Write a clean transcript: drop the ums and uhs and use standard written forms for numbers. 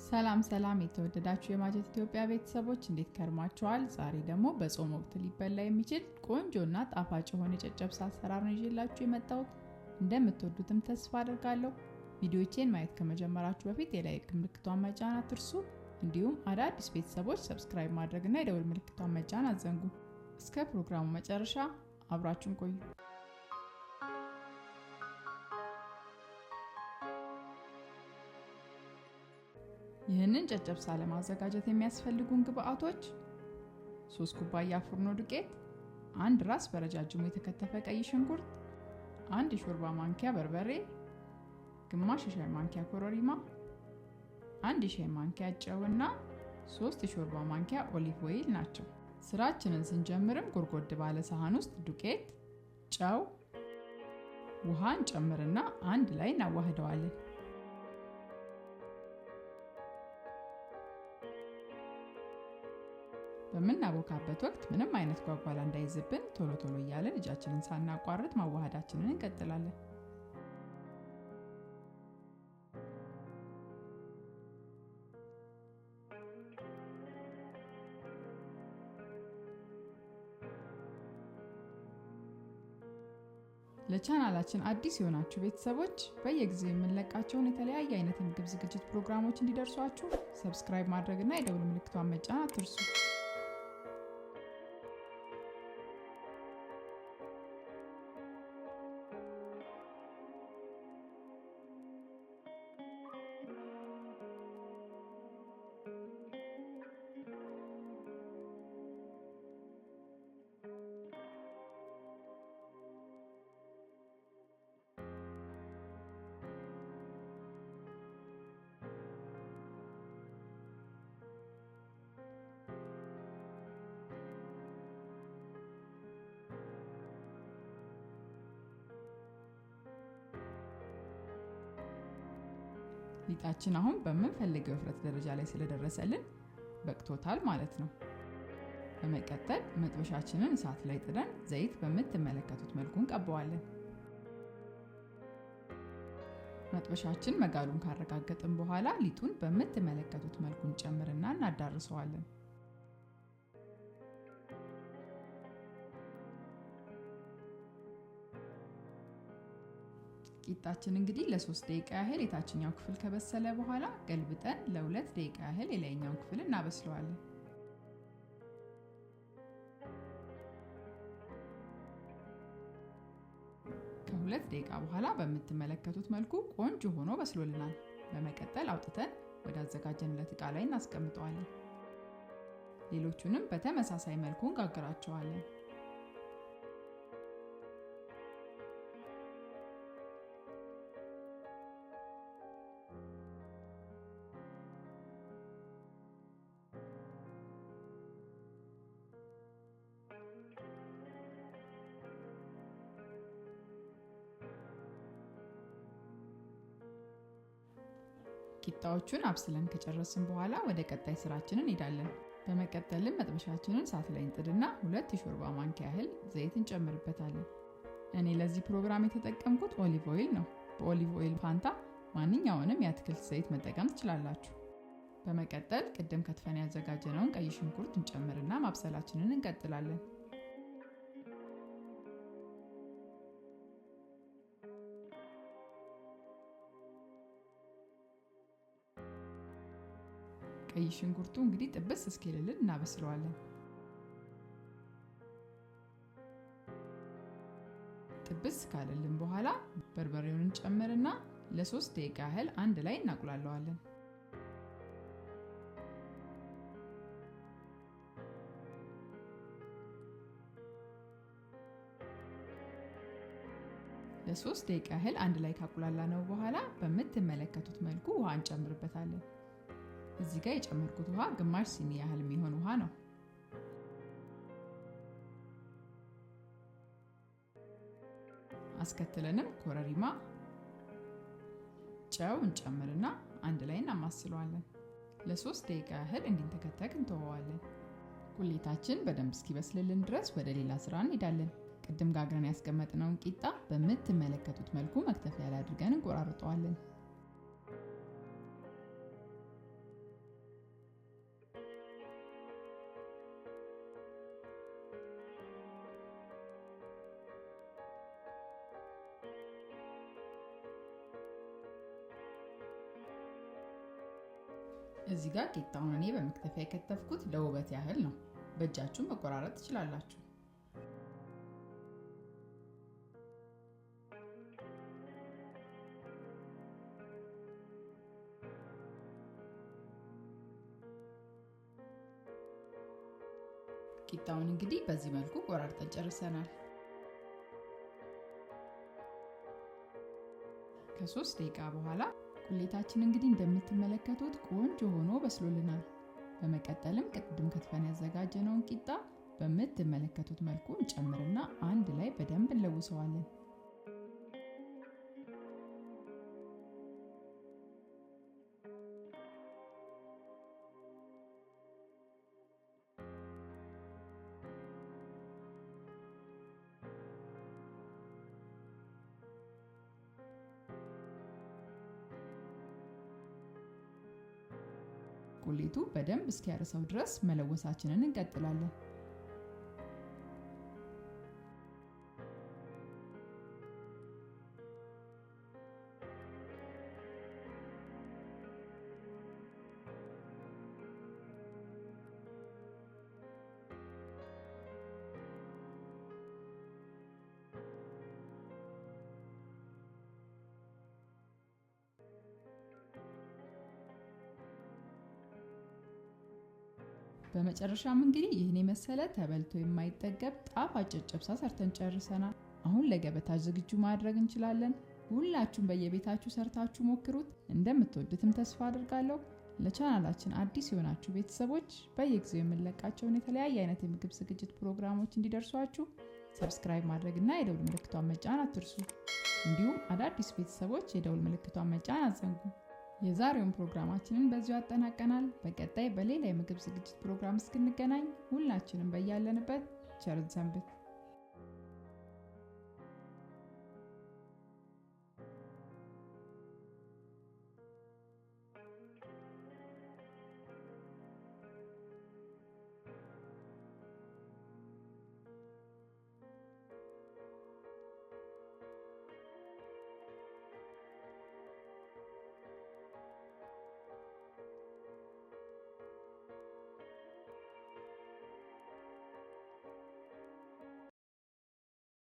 ሰላም ሰላም የተወደዳችሁ የማጀት ኢትዮጵያ ቤተሰቦች እንዴት ከርማችኋል? ዛሬ ደግሞ በጾም ወቅት ሊበላ የሚችል ቆንጆና ጣፋጭ የሆነ ጨጨብሳ አሰራር ነው ይዤላችሁ የመጣሁት። እንደምትወዱትም ተስፋ አደርጋለሁ። ቪዲዮዎቼን ማየት ከመጀመራችሁ በፊት የላይክ ምልክቷን መጫን አትርሱ። እንዲሁም አዳዲስ ቤተሰቦች ሰብስክራይብ ማድረግና የደወል ምልክቷን መጫን አትዘንጉ። እስከ ፕሮግራሙ መጨረሻ አብራችሁን ቆዩ። ይህንን ጨጨብሳ ለማዘጋጀት የሚያስፈልጉን ግብአቶች 3 ኩባያ ፍርኖ ዱቄት፣ 1 ራስ በረጃጅሙ የተከተፈ ቀይ ሽንኩርት፣ 1 ሾርባ ማንኪያ በርበሬ፣ ግማሽ ሻይ ማንኪያ ኮረሪማ፣ 1 ሻይ ማንኪያ ጨውና 3 ሾርባ ማንኪያ ኦሊቭ ኦይል ናቸው። ስራችንን ስንጀምርም ጎድጎድ ባለ ሳህን ውስጥ ዱቄት፣ ጨው፣ ውሃን ጨምርና አንድ ላይ እናዋህደዋለን። በምናቦካበት ወቅት ምንም አይነት ጓጓላ እንዳይዝብን ቶሎ ቶሎ እያለን እጃችንን ሳናቋርጥ ማዋሃዳችንን እንቀጥላለን። ለቻናላችን አዲስ የሆናችሁ ቤተሰቦች በየጊዜው የምንለቃቸውን የተለያየ አይነት የምግብ ዝግጅት ፕሮግራሞች እንዲደርሷችሁ ሰብስክራይብ ማድረግና የደወል ምልክቷን መጫን አትርሱ። ሊጣችን አሁን በምንፈልገው የውፍረት ደረጃ ላይ ስለደረሰልን በቅቶታል ማለት ነው። በመቀጠል መጥበሻችንን እሳት ላይ ጥደን ዘይት በምትመለከቱት መልኩ እንቀባዋለን። መጥበሻችን መጋሉን ካረጋገጥን በኋላ ሊጡን በምትመለከቱት መልኩ እንጨምርና እናዳርሰዋለን። ቂጣችን እንግዲህ ለ3 ደቂቃ ያህል የታችኛው ክፍል ከበሰለ በኋላ ገልብጠን ለ2 ደቂቃ ያህል የላይኛውን ክፍል እናበስለዋለን። ከ2 ደቂቃ በኋላ በምትመለከቱት መልኩ ቆንጆ ሆኖ በስሎልናል። በመቀጠል አውጥተን ወደ አዘጋጀንለት ዕቃ ላይ እናስቀምጠዋለን። ሌሎቹንም በተመሳሳይ መልኩ እንጋግራቸዋለን። ቂጣዎቹን አብስለን ከጨረስን በኋላ ወደ ቀጣይ ስራችን እንሄዳለን። በመቀጠልም መጥበሻችንን እሳት ላይ እንጥድና 2 የሾርባ ማንኪያ ያህል ዘይት እንጨምርበታለን። እኔ ለዚህ ፕሮግራም የተጠቀምኩት ኦሊቭ ኦይል ነው። በኦሊቭ ኦይል ፋንታ ማንኛውንም የአትክልት ዘይት መጠቀም ትችላላችሁ። በመቀጠል ቅድም ከትፈን ያዘጋጀነውን ቀይ ሽንኩርት እንጨምርና ማብሰላችንን እንቀጥላለን። ቀይ ሽንኩርቱ እንግዲህ ጥብስ እስኪልልን እናበስለዋለን። ጥብስ ካለልን በኋላ በርበሬውን እንጨምርና ለ3 ደቂቃ ያህል አንድ ላይ እናቁላለዋለን። ለ3 ደቂቃ ያህል አንድ ላይ ካቁላላነው በኋላ በምትመለከቱት መልኩ ውሃ እንጨምርበታለን። እዚህ ጋር የጨመርኩት ውሃ ግማሽ ሲኒ ያህል የሚሆን ውሃ ነው። አስከትለንም ኮረሪማ፣ ጨው እንጨምርና አንድ ላይ እናማስለዋለን። ለ3 ደቂቃ ያህል እንዲንተከተክ እንተወዋለን። ቁሌታችን በደንብ እስኪበስልልን ድረስ ወደ ሌላ ስራ እንሄዳለን። ቅድም ጋግረን ያስቀመጥነውን ቂጣ በምትመለከቱት መልኩ መክተፊያ ላይ አድርገን እንቆራርጠዋለን። እዚህ ጋር ቂጣውን እኔ በመክተፊያ የከተፍኩት ለውበት ያህል ነው። በእጃችሁ መቆራረጥ ትችላላችሁ። ቂጣውን እንግዲህ በዚህ መልኩ ቆራርጠን ጨርሰናል። ከ3 ደቂቃ በኋላ ቁሌታችን እንግዲህ እንደምትመለከቱት ቆንጆ ሆኖ በስሎልናል። በመቀጠልም ቅድም ከትፈን ያዘጋጀነውን ቂጣ በምትመለከቱት መልኩ እንጨምርና አንድ ላይ በደንብ እንለውሰዋለን። ቁሌቱ በደንብ እስኪያርሰው ድረስ መለወሳችንን እንቀጥላለን። በመጨረሻም እንግዲህ ይህን የመሰለ ተበልቶ የማይጠገብ ጣፋጭ ጨጨብሳ ሰርተን ጨርሰናል። አሁን ለገበታ ዝግጁ ማድረግ እንችላለን። ሁላችሁም በየቤታችሁ ሰርታችሁ ሞክሩት። እንደምትወዱትም ተስፋ አድርጋለሁ። ለቻናላችን አዲስ የሆናችሁ ቤተሰቦች በየጊዜው የምንለቃቸውን የተለያየ አይነት የምግብ ዝግጅት ፕሮግራሞች እንዲደርሷችሁ ሰብስክራይብ ማድረግና የደውል ምልክቷን መጫን አትርሱ። እንዲሁም አዳዲስ ቤተሰቦች የደውል ምልክቷን መጫን አትዘንጉ። የዛሬውን ፕሮግራማችንን በዚሁ አጠናቀናል። በቀጣይ በሌላ የምግብ ዝግጅት ፕሮግራም እስክንገናኝ ሁላችንም በያለንበት ቸር እንሰንብት።